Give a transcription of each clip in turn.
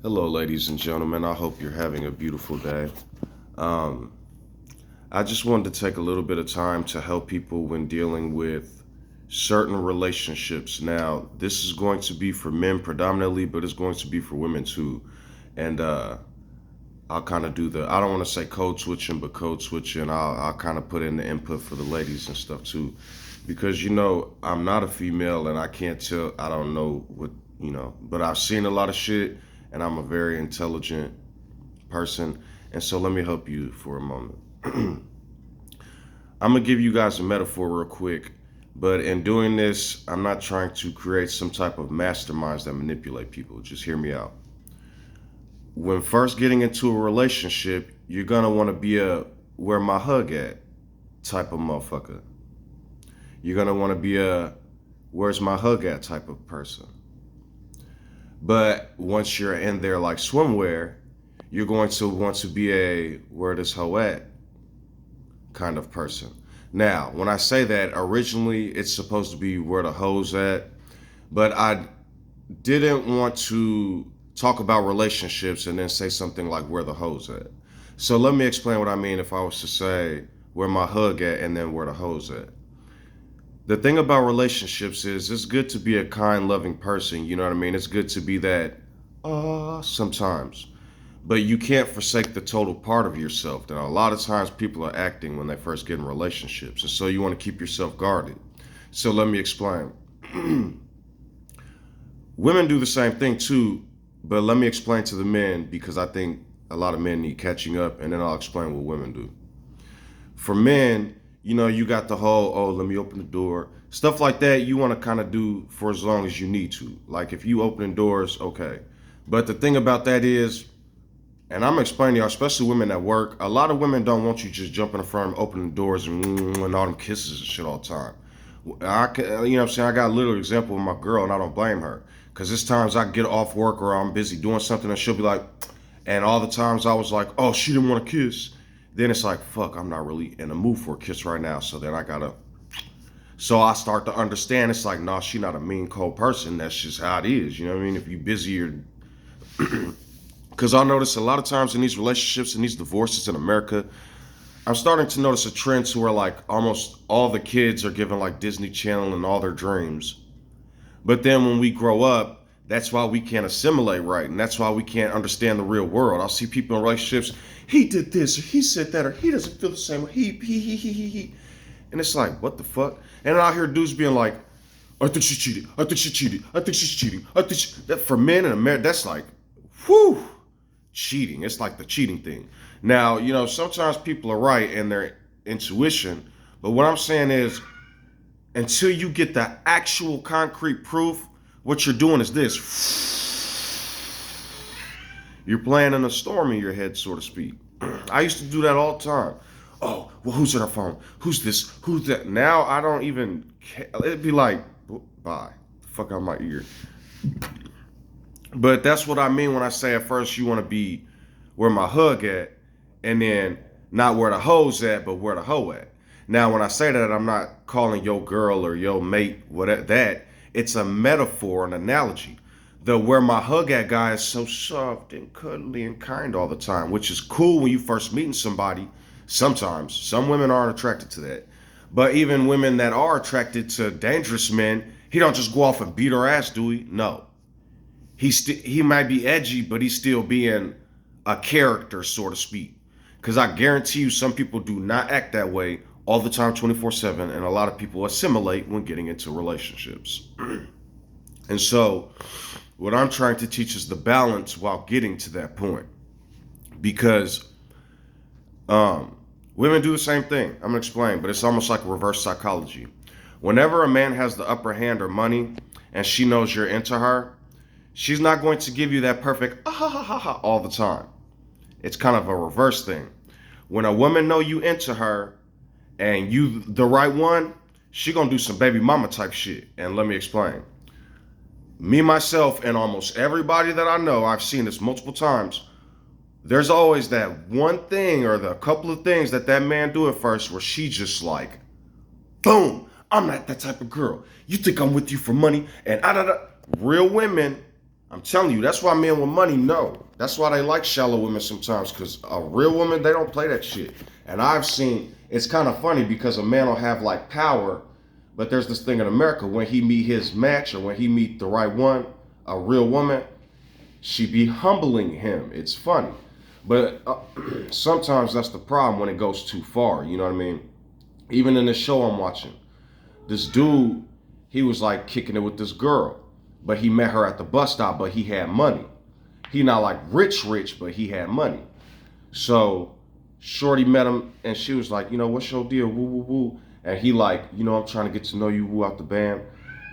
Hello, ladies and gentlemen. I hope you're having a beautiful day. Um, I just wanted to take a little bit of time to help people when dealing with certain relationships. Now, this is going to be for men predominantly, but it's going to be for women too. And I'll kind of do I don't want to say code switching, but code switching. I'll kind of put in the input for the ladies and stuff too. Because, I'm not a female and I can't tell, I don't know but I've seen a lot of shit and I'm a very intelligent person. And so let me help you for a moment. I'm going to give you guys a metaphor real quick. But in doing this, I'm not trying to create some type of masterminds that manipulate people. Just hear me out. When first getting into a relationship, you're going to want to be a where my hug at type of motherfucker. You're going to want to be a where's my hug at type of person. But once you're in there like swimwear, you're going to want to be a where this hoe at kind of person. Now, when I say that, originally it's supposed to be where the hoe's at, but I didn't want to talk about relationships and then say something like where the hoe's at. So let me explain what I mean if I was to say where my hug at and then where the hoe's at. The thing about relationships is it's good to be a kind, loving person. You know what I mean? It's good to be that sometimes. But you can't forsake the total part of yourself. Now, a lot of times people are acting when they first get in relationships. And so you want to keep yourself guarded. So let me explain. Women do the same thing too, but let me explain to the men because I think a lot of men need catching up, and then I'll explain what women do. For men, you got the whole, oh, let me open the door. Stuff like that, you want to kind of do for as long as you need to. Like if you open doors, okay. But the thing about that is, and I'm explaining to y'all, especially women at work, a lot of women don't want you just jumping in front of them, opening doors and all them kisses and shit all the time. What I'm saying? I got a little example with my girl and I don't blame her. Because there's times I get off work or I'm busy doing something and she'll be like, and all the times I was like, oh, she didn't want to kiss. Then it's like, fuck, I'm not really in the mood for a kiss right now. So then so I start to understand. It's like, nah, she not a mean, cold person. That's just how it is. You know what I mean? If you busy or, because I notice a lot of times in these relationships and these divorces in America, I'm starting to notice a trend to where like almost all the kids are given like Disney Channel and all their dreams. But then when we grow up, that's why we can't assimilate right. And that's why we can't understand the real world. I'll see people in relationships, he did this, or he said that, or he doesn't feel the same way. He. And it's like, what the fuck? And then I hear dudes being like, I think she cheated. I think she cheated. I think she's cheating. That for men in America, that's like, whew, cheating. It's like the cheating thing. Now, sometimes people are right in their intuition. But what I'm saying is, until you get the actual concrete proof, what you're doing is this. You're playing in a storm in your head, so to speak. I used to do that all the time. Oh, well, who's on our phone? Who's this? Who's that? Now I don't even care. It'd be like, bye. Fuck out my ear. But that's what I mean when I say at first you want to be where my hug at, and then not where the hoe's at, but where the hoe at. Now, when I say that, I'm not calling your girl or your mate whatever that. It's a metaphor, an analogy. The where my hug at guy is so soft and cuddly and kind all the time, which is cool when you first meeting somebody. Sometimes some women aren't attracted to that, but even women that are attracted to dangerous men, he don't just go off and beat her ass, do he? No, he might be edgy, but he's still being a character, so to speak. Because I guarantee you, some people do not act that way all the time, 24/7, and a lot of people assimilate when getting into relationships. And so, what I'm trying to teach is the balance while getting to that point, because women do the same thing. I'm gonna explain, but it's almost like reverse psychology. Whenever a man has the upper hand or money, and she knows you're into her, she's not going to give you that perfect ah ha ha ha ha all the time. It's kind of a reverse thing. When a woman know you into her and you the right one, she gonna do some baby mama type shit. And let me explain. Me, myself, and almost everybody that I know, I've seen this multiple times. There's always that one thing or the couple of things that man do at first where she just like, boom, I'm not that type of girl. You think I'm with you for money and Real women I'm telling you, that's why men with money know. That's why they like shallow women sometimes, because a real woman, they don't play that shit. And I've seen, it's kind of funny because a man will have like power, but there's this thing in America, when he meet his match or when he meet the right one, a real woman, she be humbling him. It's funny. But sometimes that's the problem when it goes too far. You know what I mean? Even in the show I'm watching, this dude, he was like kicking it with this girl, but he met her at the bus stop, but he had money. He not like rich, but he had money. So Shorty met him and she was like, what's your deal? Woo, woo, woo. And he like, I'm trying to get to know you, woo, out the band.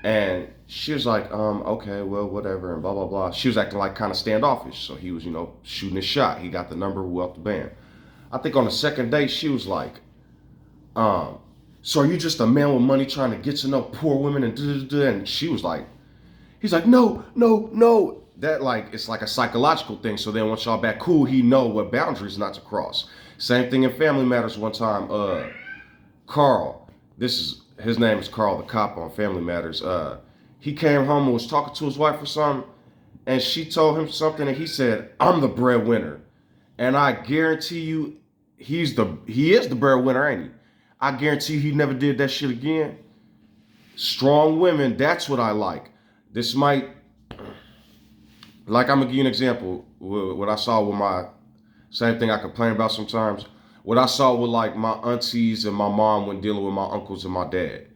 And she was like, okay, well, whatever, and blah, blah, blah. She was acting like kind of standoffish. So he was, shooting his shot. He got the number, woo, out the band. I think on the second day, she was like, so are you just a man with money trying to get to know poor women and da-da-da-da? And she was like, he's like, no. That like, it's like a psychological thing. So then once y'all back cool, he know what boundaries not to cross. Same thing in Family Matters one time. Carl, his name is Carl the cop on Family Matters. He came home and was talking to his wife or something, and she told him something, and he said, I'm the breadwinner. And I guarantee you, he is the breadwinner, ain't he? I guarantee you he never did that shit again. Strong women, that's what I like. This might, like, I'm gonna give you an example. What I saw with my, same thing I complain about sometimes. What I saw with like my aunties and my mom when dealing with my uncles and my dad.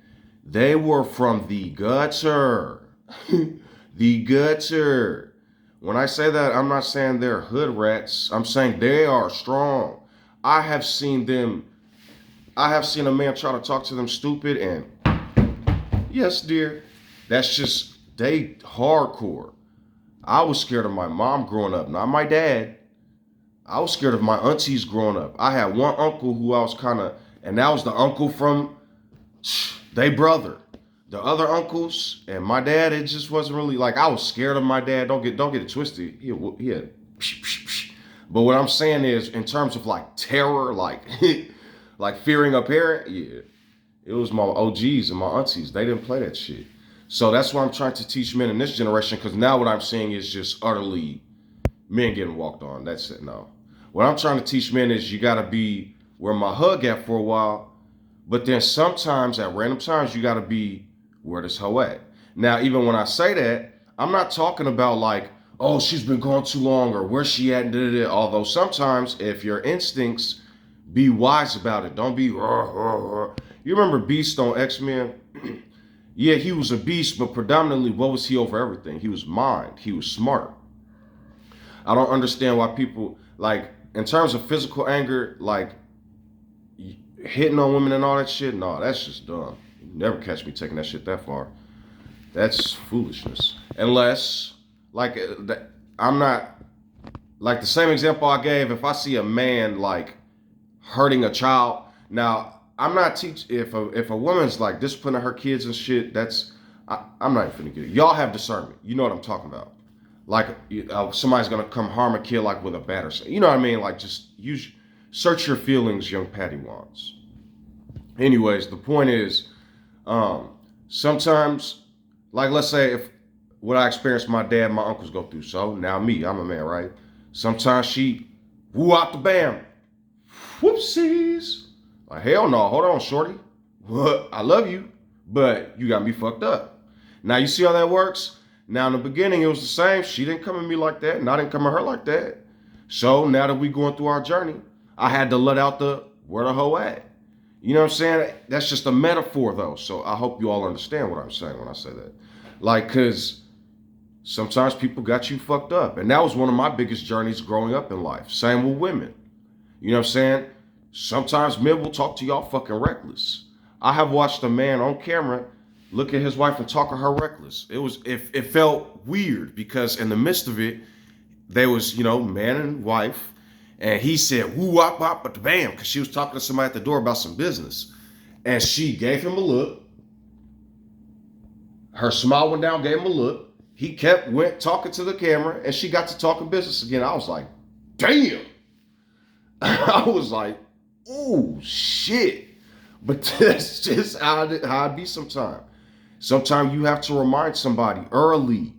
They were from the gutter. The gutter. When I say that, I'm not saying they're hood rats. I'm saying they are strong. I have seen a man try to talk to them stupid, and yes, dear, that's just, they hardcore. I was scared of my mom growing up, not my dad. I was scared of my aunties growing up. I had one uncle who I was and that was the uncle from they brother. The other uncles and my dad, it just wasn't really like, I was scared of my dad. Don't get it twisted. He had, but what I'm saying is, in terms of like terror, like like fearing a parent, yeah, it was my OGs and my aunties. They didn't play that shit. So that's why I'm trying to teach men in this generation, because now what I'm seeing is just utterly men getting walked on. That's it. No. What I'm trying to teach men is you got to be where my hug at for a while, but then sometimes at random times you got to be where this hoe at. Now, even when I say that, I'm not talking about like, oh, she's been gone too long or where's she at, although sometimes if your instincts, be wise about it. Don't be, you remember Beast on X-Men? Yeah, he was a beast, but predominantly, what was he over everything? He was mind. He was smart. I don't understand why people, like, in terms of physical anger, like, hitting on women and all that shit, no, that's just dumb. You never catch me taking that shit that far. That's foolishness. Unless, like, I'm not, like the same example I gave, if I see a man, like, hurting a child, now, I'm not if a woman's like disciplining her kids and shit, I'm not even finna get it. Y'all have discernment. You know what I'm talking about. Like somebody's gonna come harm a kid like with a bat or something. You know what I mean? Like just search your feelings, young Paddywans. Anyways, the point is, sometimes, like let's say if what I experienced my dad and my uncles go through. So now me, I'm a man, right? Sometimes she woo out the bam. Whoopsies. Like, hell no, hold on, shorty. What? I love you, but you got me fucked up. Now, you see how that works? Now, in the beginning, it was the same. She didn't come at me like that, and I didn't come at her like that. So, now that we going through our journey, I had to let out where the hoe at. You know what I'm saying? That's just a metaphor, though. So, I hope you all understand what I'm saying when I say that. Like, because sometimes people got you fucked up. And that was one of my biggest journeys growing up in life. Same with women. You know what I'm saying? Sometimes men will talk to y'all fucking reckless. I have watched a man on camera look at his wife and talk to her reckless. It felt weird because in the midst of it, there was, man and wife, and he said, woo, wop, wop, but bam, because she was talking to somebody at the door about some business. And she gave him a look. Her smile went down, gave him a look. He went talking to the camera, and she got to talking business again. I was like, damn. I was like, oh, shit. But that's just how it be sometimes. Sometimes you have to remind somebody early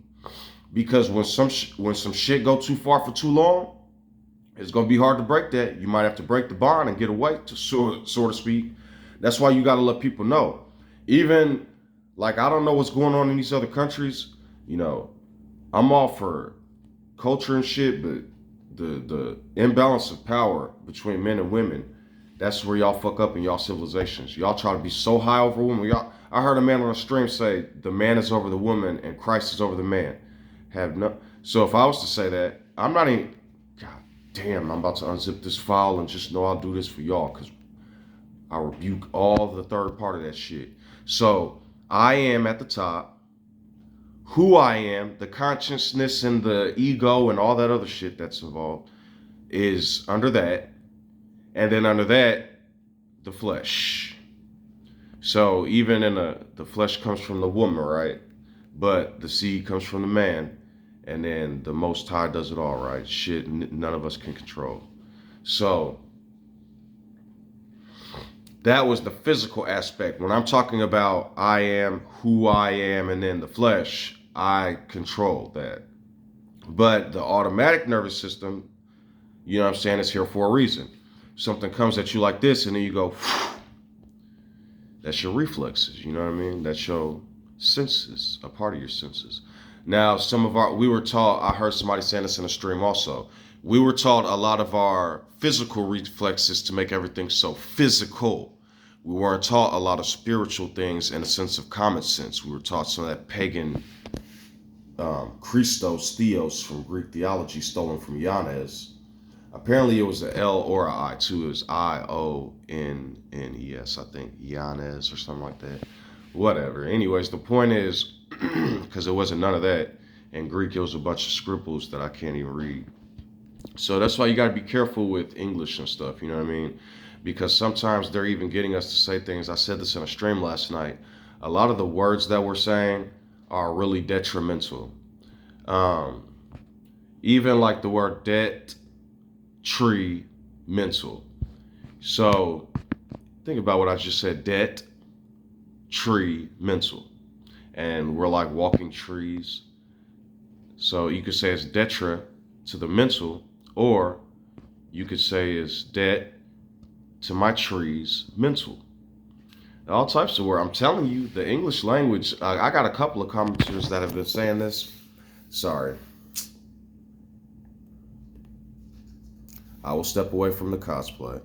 Because when some shit go too far for too long, it's gonna be hard to break that. You might have to break the bond and get away, to so to speak. That's why you gotta let people know. Even like I don't know what's going on in these other countries. You know, I'm all for culture and shit, but the imbalance of power between men and women, that's where y'all fuck up in y'all civilizations. Y'all try to be so high over women. I heard a man on a stream say the man is over the woman and Christ is over the man. Have no. So if I was to say that, I'm not even. God damn, I'm about to unzip this file and just know I'll do this for y'all because I rebuke all the third part of that shit. So I am at the top. Who I am, the consciousness and the ego and all that other shit that's involved is under that. And then under that, the flesh. So even in the flesh comes from the woman, right? But the seed comes from the man. And then the Most High does it all, right? Shit none of us can control. So that was the physical aspect. When I'm talking about I am who I am and then the flesh, I control that. But the automatic nervous system, you know what I'm saying, is here for a reason. Something comes at you like this and then you go, that's your reflexes, you know what I mean? That's your senses, a part of your senses. Now, we were taught, I heard somebody saying this in a stream also, we were taught a lot of our physical reflexes to make everything so physical. We weren't taught a lot of spiritual things and a sense of common sense. We were taught some of that pagan Christos, Theos from Greek theology stolen from Yanez. Apparently it was an L or an I too. It was Ionnes, I think. Yanez or something like that. Whatever. Anyways, the point is, because it wasn't none of that. In Greek, it was a bunch of scribbles that I can't even read. So that's why you got to be careful with English and stuff, you know what I mean? Because sometimes they're even getting us to say things. I said this in a stream last night. A lot of the words that we're saying are really detrimental. Even like the word mental. So think about what I just said, mental. And we're like walking trees. So you could say it's detra to the mental, or you could say it's debt to my trees mental. All types of words. I'm telling you, the English language, I got a couple of commenters that have been saying this. Sorry. I will step away from the cosplay.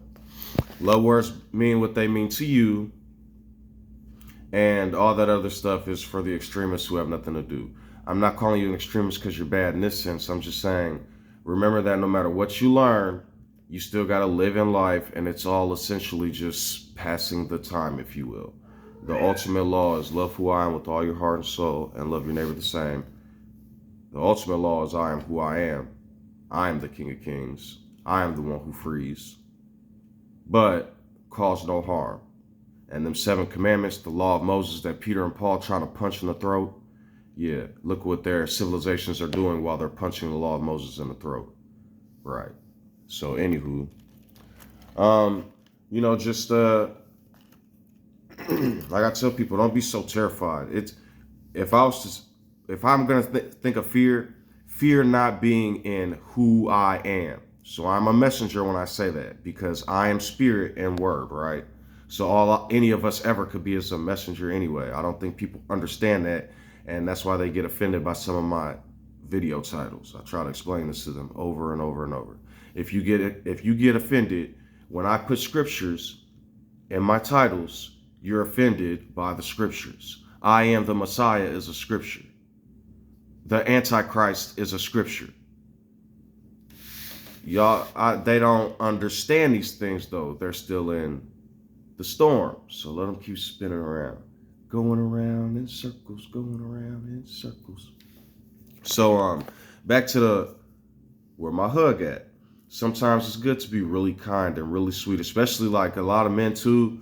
Love words mean what they mean to you, and all that other stuff is for the extremists who have nothing to do. I'm not calling you an extremist because you're bad in this sense. I'm just saying, remember that no matter what you learn, you still got to live in life, and it's all essentially just passing the time, if you will. The ultimate law is love who I am with all your heart and soul, and love your neighbor the same. The ultimate law is I am who I am. I am the King of Kings. I am the one who frees, but cause no harm. And them 7 commandments, the law of Moses that Peter and Paul trying to punch in the throat. Yeah, look what their civilizations are doing while they're punching the law of Moses in the throat. Right. So anywho, just like I tell people, don't be so terrified. If I'm gonna think of fear not being in who I am. So I'm a messenger when I say that, because I am spirit and word, right? So all any of us ever could be is a messenger anyway. I don't think people understand that, and that's why they get offended by some of my video titles. I try to explain this to them over and over and over. If you get offended when I put scriptures in my titles, you're offended by the scriptures. I am the Messiah is a scripture. The Antichrist is a scripture. Y'all, they don't understand these things though. They're still in the storm. So let them keep spinning around. Going around in circles, going around in circles. So back to where my hug at. Sometimes it's good to be really kind and really sweet, especially like a lot of men too.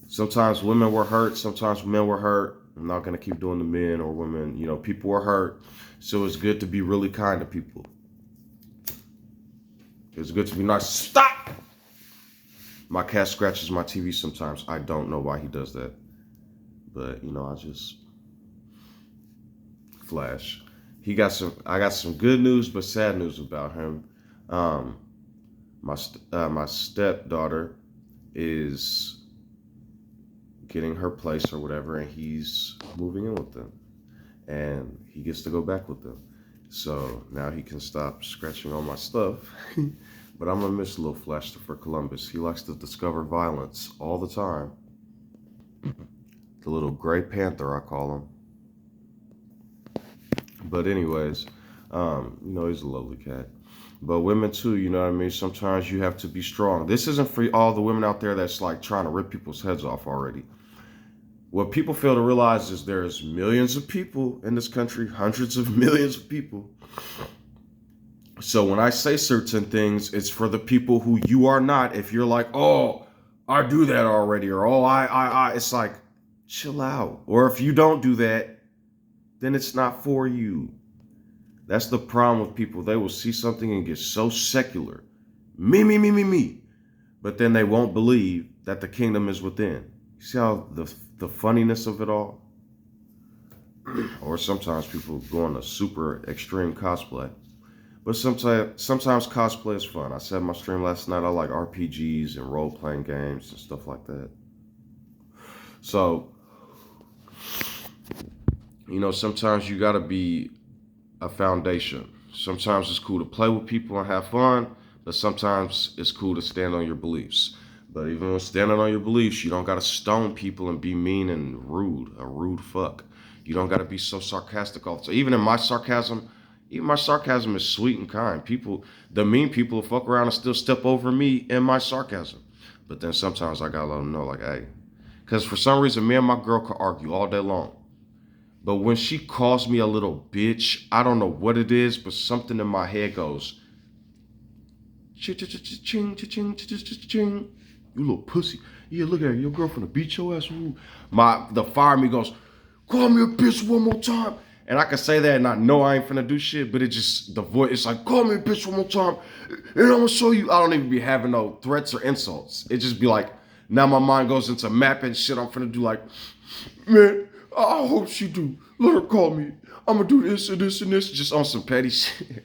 Sometimes women were hurt, sometimes men were hurt. I'm not gonna keep doing the men or women, people were hurt. So it's good to be really kind to people. It's good to be nice. Stop! My cat scratches my TV sometimes. I don't know why he does that. But I just flash. I got some good news, but sad news about him. Um, my stepdaughter is getting her place or whatever, and he's moving in with them, and he gets to go back with them. So now he can stop scratching on my stuff. But I'm gonna miss little Flash for Columbus. He likes to discover violence all the time. The little gray panther, I call him. But anyways, he's a lovely cat. But women too, you know what I mean? Sometimes you have to be strong. This isn't for all the women out there that's like trying to rip people's heads off already. What people fail to realize is there's millions of people in this country, hundreds of millions of people. So when I say certain things, it's for the people who you are not. If you're like, oh, I do that already, or oh, it's like, chill out. Or if you don't do that, then it's not for you. That's the problem with people. They will see something and get so secular. Me, me, me, me, me. But then they won't believe that the kingdom is within. You see how the funniness of it all? Or sometimes people go on a super extreme cosplay. But sometimes cosplay is fun. I said in my stream last night, I like RPGs and role-playing games and stuff like that. So, sometimes you gotta be a foundation. Sometimes it's cool to play with people and have fun, but sometimes it's cool to stand on your beliefs. But even when standing on your beliefs, you don't gotta stone people and be mean and rude, a rude fuck. You don't gotta be so sarcastic all the time. Even my sarcasm is sweet and kind. The mean people will fuck around and still step over me in my sarcasm. But then sometimes I gotta let them know, like, hey, because for some reason, me and my girl could argue all day long. But when she calls me a little bitch, I don't know what it is, but something in my head goes, ching, ching, you little pussy. Yeah, look at her. Your girlfriend will beat your ass. The fire in me goes, call me a bitch one more time. And I can say that and I know I ain't finna do shit, but the voice, it's like, call me a bitch one more time. And I'm gonna show you. I don't even be having no threats or insults. It just be like, now my mind goes into mapping shit I'm finna do, like, man, I hope she do. Let her call me. I'm gonna do this and this and this, just on some petty shit.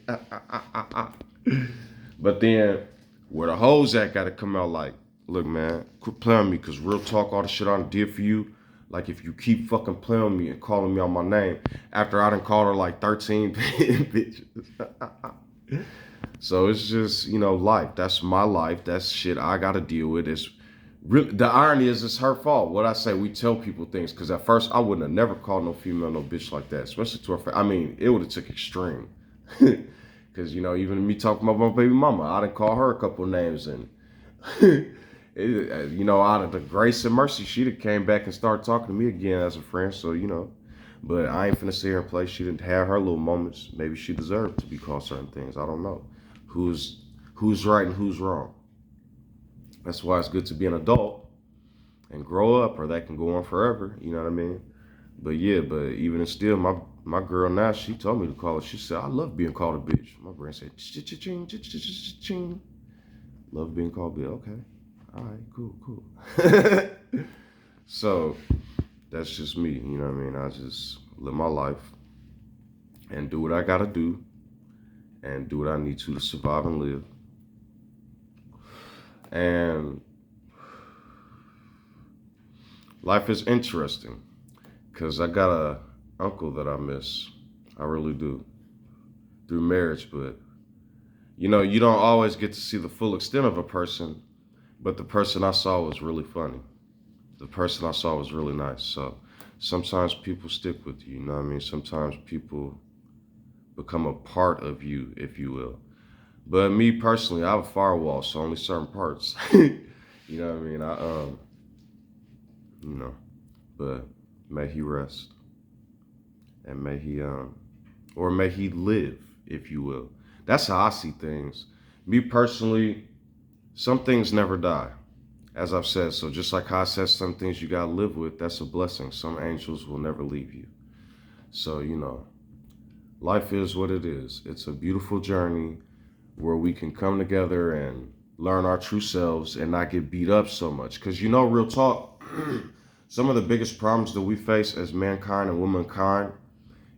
But then, where the hoes at gotta come out like, look, man, quit playing me, because real talk, all the shit I done did for you, like if you keep fucking playing with me and calling me on my name, after I done called her like 13 bitches. So it's just, life. That's my life. That's shit I gotta deal with. The irony is it's her fault. What I say, we tell people things, because at first I wouldn't have never called no female no bitch like that, especially to her face. I mean, it would have took extreme. Because, even me talking about my baby mama, I done call her a couple names, and, out of the grace and mercy, she'd have came back and started talking to me again as a friend, so, But I ain't finna sit here and play. She didn't have her little moments. Maybe she deserved to be called certain things. I don't know. Who's right and who's wrong? That's why it's good to be an adult and grow up, or that can go on forever. You know what I mean? But yeah, even still, my girl now, she told me to call her. She said, I love being called a bitch. My brain said, ching. Love being called a bitch. Okay. All right, cool. So that's just me. You know what I mean? I just live my life and do what I gotta do and do what I need to survive and live. And life is interesting because I got a uncle that I miss. I really do. Through marriage, but you don't always get to see the full extent of a person, but the person I saw was really funny. The person I saw was really nice. So sometimes people stick with you, you know what I mean? Sometimes people become a part of you, if you will. But me personally, I have a firewall, so only certain parts. You know what I mean? But may he rest. And may he live, if you will. That's how I see things. Me personally, some things never die, as I've said. So just like how I said some things you gotta live with, that's a blessing. Some angels will never leave you. So, life is what it is. It's a beautiful journey where we can come together and learn our true selves and not get beat up so much. Because real talk, some of the biggest problems that we face as mankind and womankind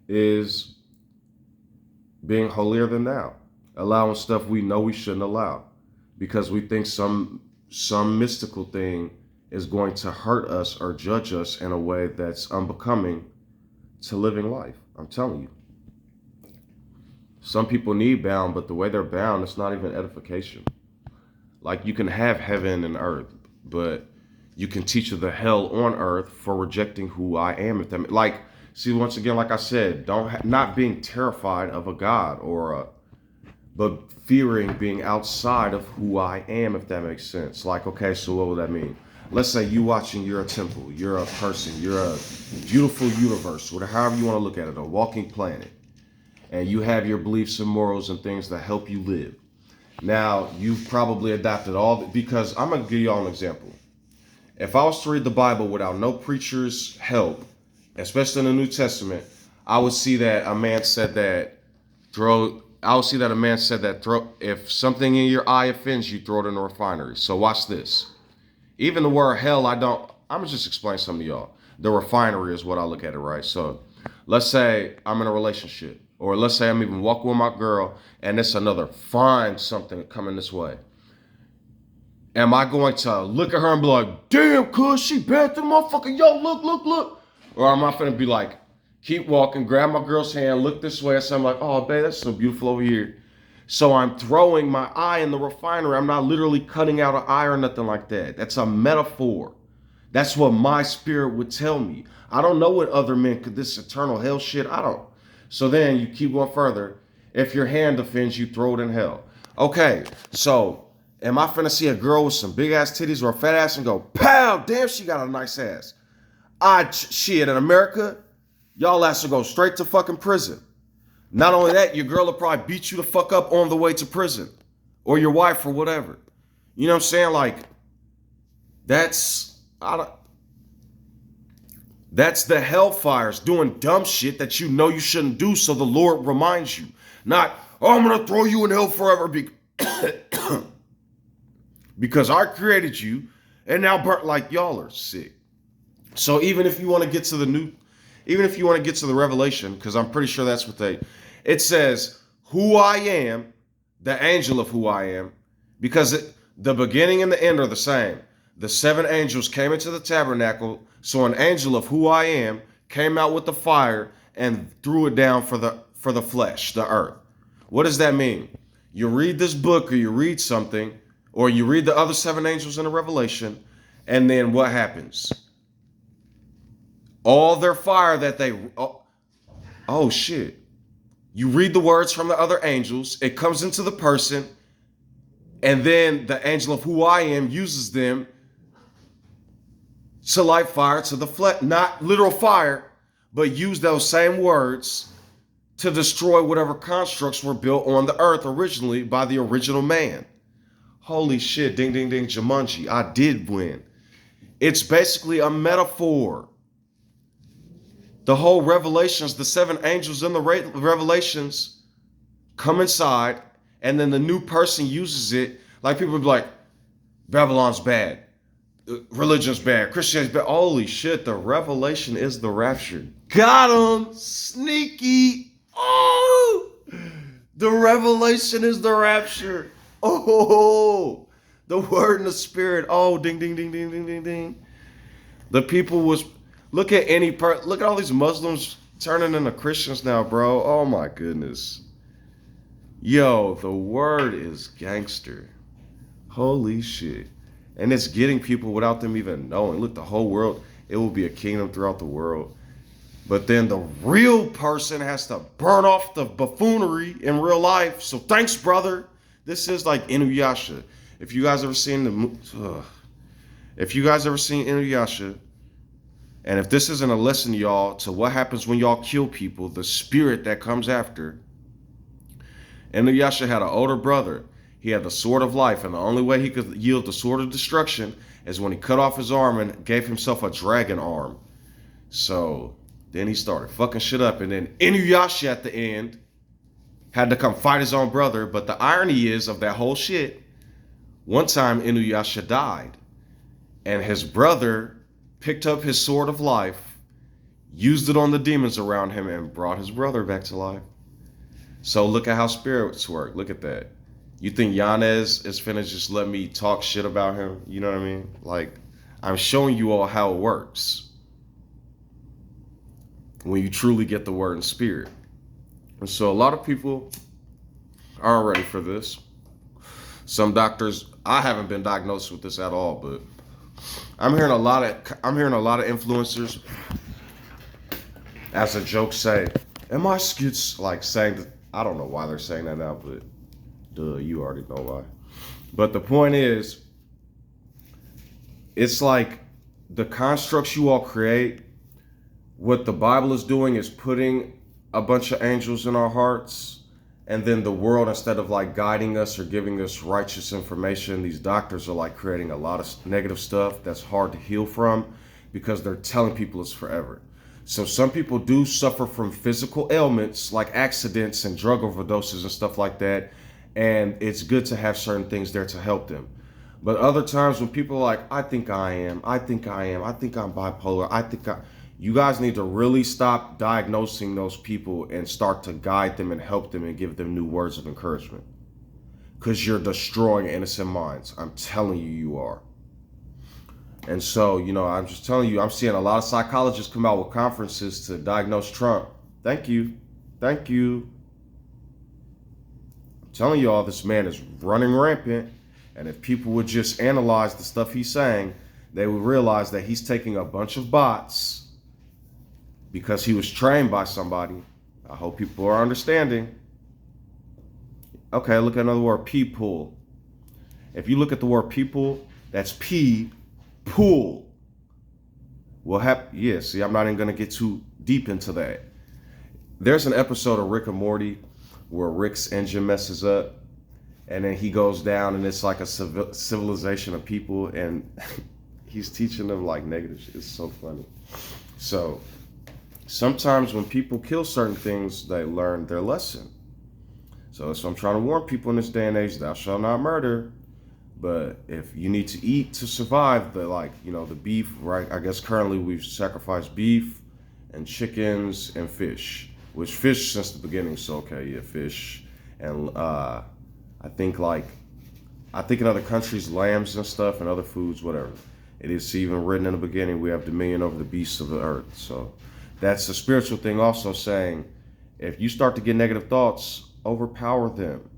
is being holier than thou, allowing stuff we know we shouldn't allow because we think some mystical thing is going to hurt us or judge us in a way that's unbecoming to living life. I'm telling you. Some people need bound, but the way they're bound, it's not even edification. Like, you can have heaven and earth, but you can teach the hell on earth for rejecting who I am. If that, like, see, once again, like I said, not being terrified of a God but fearing being outside of who I am, if that makes sense. Like, okay, so what would that mean? Let's say you're a temple, you're a person, you're a beautiful universe, whatever, however you want to look at it, a walking planet. And you have your beliefs and morals and things that help you live. Now, you've probably adopted because I'm going to give y'all an example. If I was to read the Bible without no preacher's help, especially in the New Testament, I would see that a man said that if something in your eye offends you, throw it in the refinery. So watch this. Even the word hell, I'm going to just explain something to y'all. The refinery is what I look at it, right? So let's say I'm in a relationship, or let's say I'm even walking with my girl and it's another fine something coming this way. Am I going to look at her and be like, damn, cuz she bad to the motherfucker, yo, look. Or am I finna be like, keep walking, grab my girl's hand, look this way, and so I'm like, oh, babe, that's so beautiful over here. So I'm throwing my eye in the refinery. I'm not literally cutting out an eye or nothing like that. That's a metaphor. That's what my spirit would tell me. I don't know what other men could, this eternal hell shit, I don't. So then you keep going further. If your hand offends you, throw it in hell. Okay, so am I finna see a girl with some big ass titties or a fat ass and go, pow, damn, she got a nice ass. Shit, in America, y'all ass will go straight to fucking prison. Not only that, your girl will probably beat you the fuck up on the way to prison. Or your wife or whatever. You know what I'm saying? Like, that's the hellfires doing dumb shit that you know you shouldn't do, so the Lord reminds you. Not, oh, I'm going to throw you in hell forever because I created you and now burnt, like, y'all are sick. So even if you want to get to the revelation, because I'm pretty sure that's what it says, who I am, the angel of who I am, because the beginning and the end are the same. The 7 angels came into the tabernacle, so an angel of who I am came out with the fire and threw it down for the flesh, the earth. What does that mean? You read this book or you read something, or you read the other 7 angels in the Revelation, and then what happens? All their fire that oh shit. You read the words from the other angels, it comes into the person, and then the angel of who I am uses them to light fire to the flesh, not literal fire, but use those same words to destroy whatever constructs were built on the earth originally by the original man. Holy shit, ding, ding, ding, Jumanji, I did win. It's basically a metaphor. The whole Revelations, the 7 angels in the Revelations come inside, and then the new person uses it. Like, people be like, Babylon's bad. Religion's bad. Christianity's bad. Holy shit, the revelation is the rapture. Got him! Sneaky! Oh! The revelation is the rapture. Oh! The word and the spirit. Oh, ding, ding, ding, ding, ding, ding, ding. The people was... Look at all these Muslims turning into Christians now, bro. Oh my goodness. Yo, the word is gangster. Holy shit. And it's getting people without them even knowing. Look, the whole world, it will be a kingdom throughout the world. But then the real person has to burn off the buffoonery in real life. So thanks, brother. This is like Inuyasha. If you guys ever seen Inuyasha, and if this isn't a lesson, y'all, to what happens when y'all kill people, the spirit that comes after. Inuyasha had an older brother. He had the sword of life, and the only way he could yield the sword of destruction is when he cut off his arm and gave himself a dragon arm. So then he started fucking shit up, and then Inuyasha at the end had to come fight his own brother. But the irony is of that whole shit, one time Inuyasha died, and his brother picked up his sword of life, used it on the demons around him, and brought his brother back to life. So look at how spirits work. Look at that. You think Yanez is finna just let me talk shit about him? You know what I mean? Like, I'm showing you all how it works when you truly get the word in spirit. And so a lot of people aren't ready for this. Some doctors, I haven't been diagnosed with this at all, but I'm hearing a lot of influencers as a joke say, "Am I schiz?" Like saying that, I don't know why they're saying that now, but duh, you already know why. But the point is, it's like the constructs you all create, what the Bible is doing is putting a bunch of angels in our hearts, and then the world, instead of like guiding us or giving us righteous information, these doctors are like creating a lot of negative stuff that's hard to heal from because they're telling people it's forever. So some people do suffer from physical ailments like accidents and drug overdoses and stuff like that, and it's good to have certain things there to help them. But other times when people are like, I think I'm bipolar, you guys need to really stop diagnosing those people and start to guide them and help them and give them new words of encouragement. Because you're destroying innocent minds. I'm telling you, you are. And so, I'm just telling you, I'm seeing a lot of psychologists come out with conferences to diagnose Trump. Thank you. I'm telling you all, this man is running rampant. And if people would just analyze the stuff he's saying, they would realize that he's taking a bunch of bots because he was trained by somebody. I hope people are understanding. Okay, look at another word, people. If you look at the word people, that's pool. See, I'm not even going to get too deep into that. There's an episode of Rick and Morty where Rick's engine messes up, and then he goes down, and it's like a civilization of people, and he's teaching them like negative shit. It's so funny. So sometimes when people kill certain things, they learn their lesson. So I'm trying to warn people in this day and age, thou shalt not murder. But if you need to eat to survive, the beef, right? I guess currently we've sacrificed beef and chickens and fish, which fish since the beginning. So, okay, yeah, fish. And I think in other countries, lambs and stuff and other foods, whatever. It is even written in the beginning, we have dominion over the beasts of the earth. So that's a spiritual thing also, saying if you start to get negative thoughts, overpower them.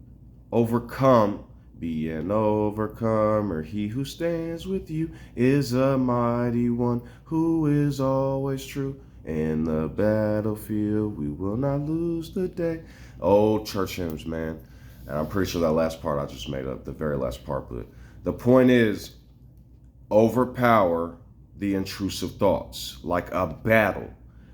Overcome. Be an overcomer. He who stands with you is a mighty one who is always true. In the battlefield, we will not lose the day. Old church hymns, man. And I'm pretty sure that last part I just made up, the very last part. But the point is, overpower the intrusive thoughts like a battle.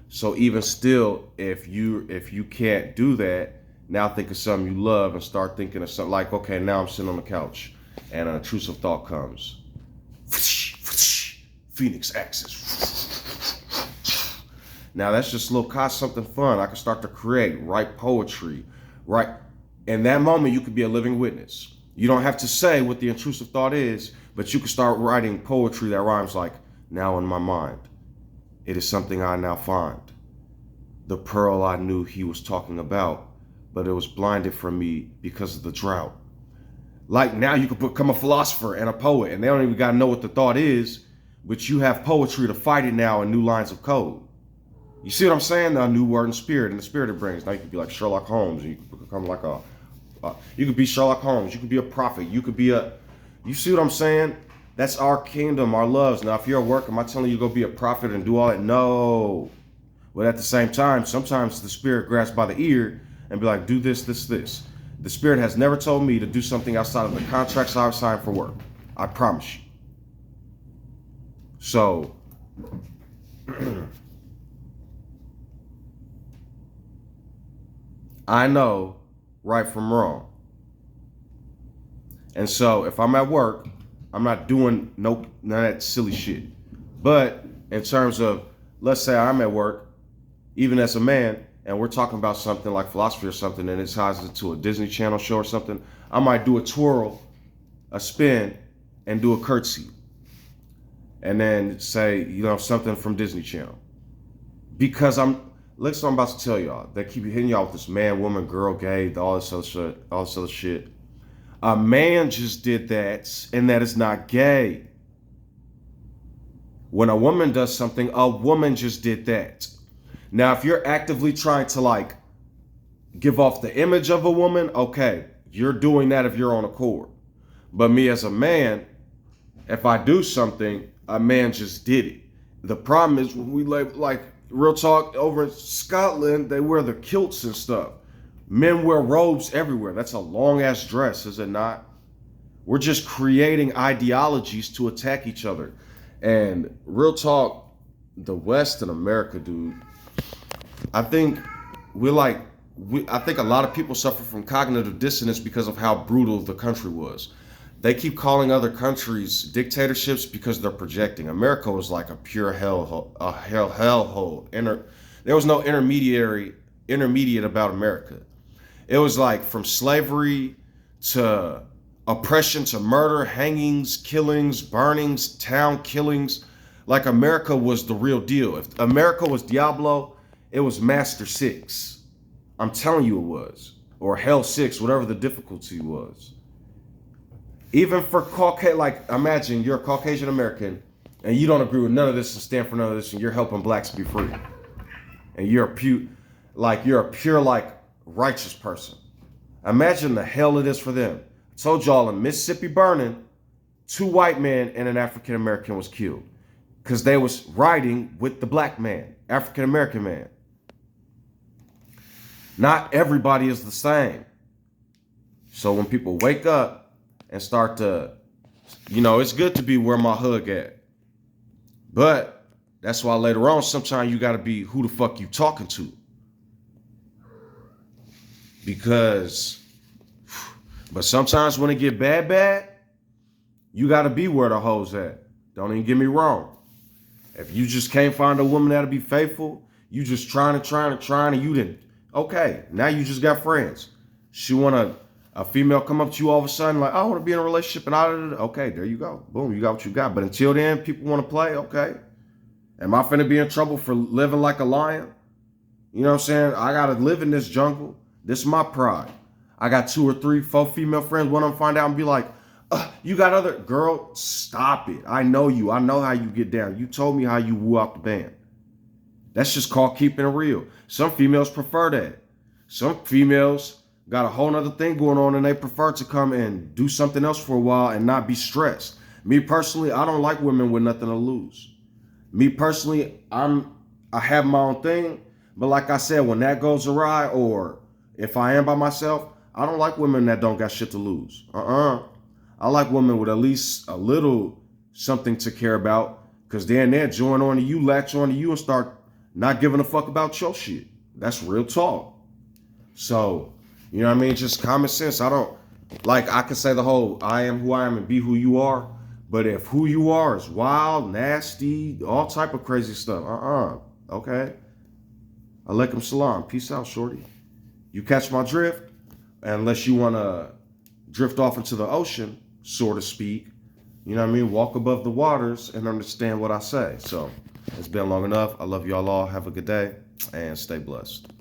So even still, if you can't do that, now think of something you love and start thinking of something like, okay, now I'm sitting on the couch and an intrusive thought comes. Phoenix axis. Now that's just something fun. I can start to write poetry, right? In that moment, you could be a living witness. You don't have to say what the intrusive thought is, but you can start writing poetry that rhymes like, now in my mind, it is something I now find. The pearl I knew he was talking about, but it was blinded from me because of the drought. Like now you could become a philosopher and a poet, and they don't even gotta know what the thought is, but you have poetry to fight it now in new lines of code. You see what I'm saying? A new word and spirit, and the spirit it brings. Now you could be like Sherlock Holmes, and you could become like you could be Sherlock Holmes, you could be a prophet, you see what I'm saying? That's our kingdom, our loves. Now if you're at work, am I telling you to go be a prophet and do all that? No. But at the same time, sometimes the spirit grabs by the ear and be like, do this. The spirit has never told me to do something outside of the contracts I've signed for work. I promise you. So, I know right from wrong. And so if I'm at work, I'm not doing none of that silly shit. But in terms of, let's say I'm at work, even as a man, and we're talking about something like philosophy or something, and it ties into a Disney Channel show or something, I might do a twirl, a spin, and do a curtsy. and then say, something from Disney Channel. Because listen, I'm about to tell y'all. They keep hitting y'all with this man, woman, girl, gay, all this other shit. A man just did that, and that is not gay. When a woman does something, a woman just did that. Now, if you're actively trying to give off the image of a woman, okay, you're doing that if you're on accord. But me as a man, if I do something, a man just did it. The problem is when we real talk, over in Scotland, they wear the kilts and stuff. Men wear robes everywhere. That's a long ass dress, is it not? We're just creating ideologies to attack each other. And real talk, the West in America, dude, I think I think a lot of people suffer from cognitive dissonance because of how brutal the country was. They keep calling other countries dictatorships because they're projecting. America was like a pure hellhole. There was no intermediate about America. It was like from slavery to oppression to murder, hangings, killings, burnings, town killings. Like America was the real deal. If America was Diablo, it was Master 6. I'm telling you it was. Or Hell 6, whatever the difficulty was. Even for Caucasian, imagine you're a Caucasian American and you don't agree with none of this and stand for none of this and you're helping blacks be free. And you're a pure righteous person. Imagine the hell it is for them. I told y'all in Mississippi burning, 2 white men and an African American was killed because they was riding with the black man, African American man. Not everybody is the same. So when people wake up and start to, it's good to be where my hood at. But that's why later on, sometimes you got to be who the fuck you talking to. But sometimes when it get bad, you got to be where the hoes at. Don't even get me wrong. If you just can't find a woman that'll be faithful, you just trying and you didn't. Okay, now you just got friends. She want a female come up to you all of a sudden like, I want to be in a relationship and okay, there you go. Boom, you got what you got. But until then, people want to play. Okay. Am I finna be in trouble for living like a lion? You know what I'm saying? I got to live in this jungle. This is my pride. I got 2 or 3, 4 female friends. One of them find out and be like, you got other, girl, stop it. I know you. I know how you get down. You told me how you woo out the band. That's just called keeping it real. Some females prefer that. Some females got a whole nother thing going on and they prefer to come and do something else for a while and not be stressed. Me personally, I don't like women with nothing to lose. Me personally, I have my own thing. But like I said, when that goes awry or if I am by myself, I don't like women that don't got shit to lose. I like women with at least a little something to care about because then they'll join on to you, latch on to you and start not giving a fuck about your shit. That's real talk. So, you know what I mean? Just common sense. I can say the whole I am who I am and be who you are. But if who you are is wild, nasty, all type of crazy stuff, okay. Alaikum salam. Peace out, shorty. You catch my drift? Unless you want to drift off into the ocean, so to speak, you know what I mean? Walk above the waters and understand what I say. So it's been long enough. I love y'all all. Have a good day and stay blessed.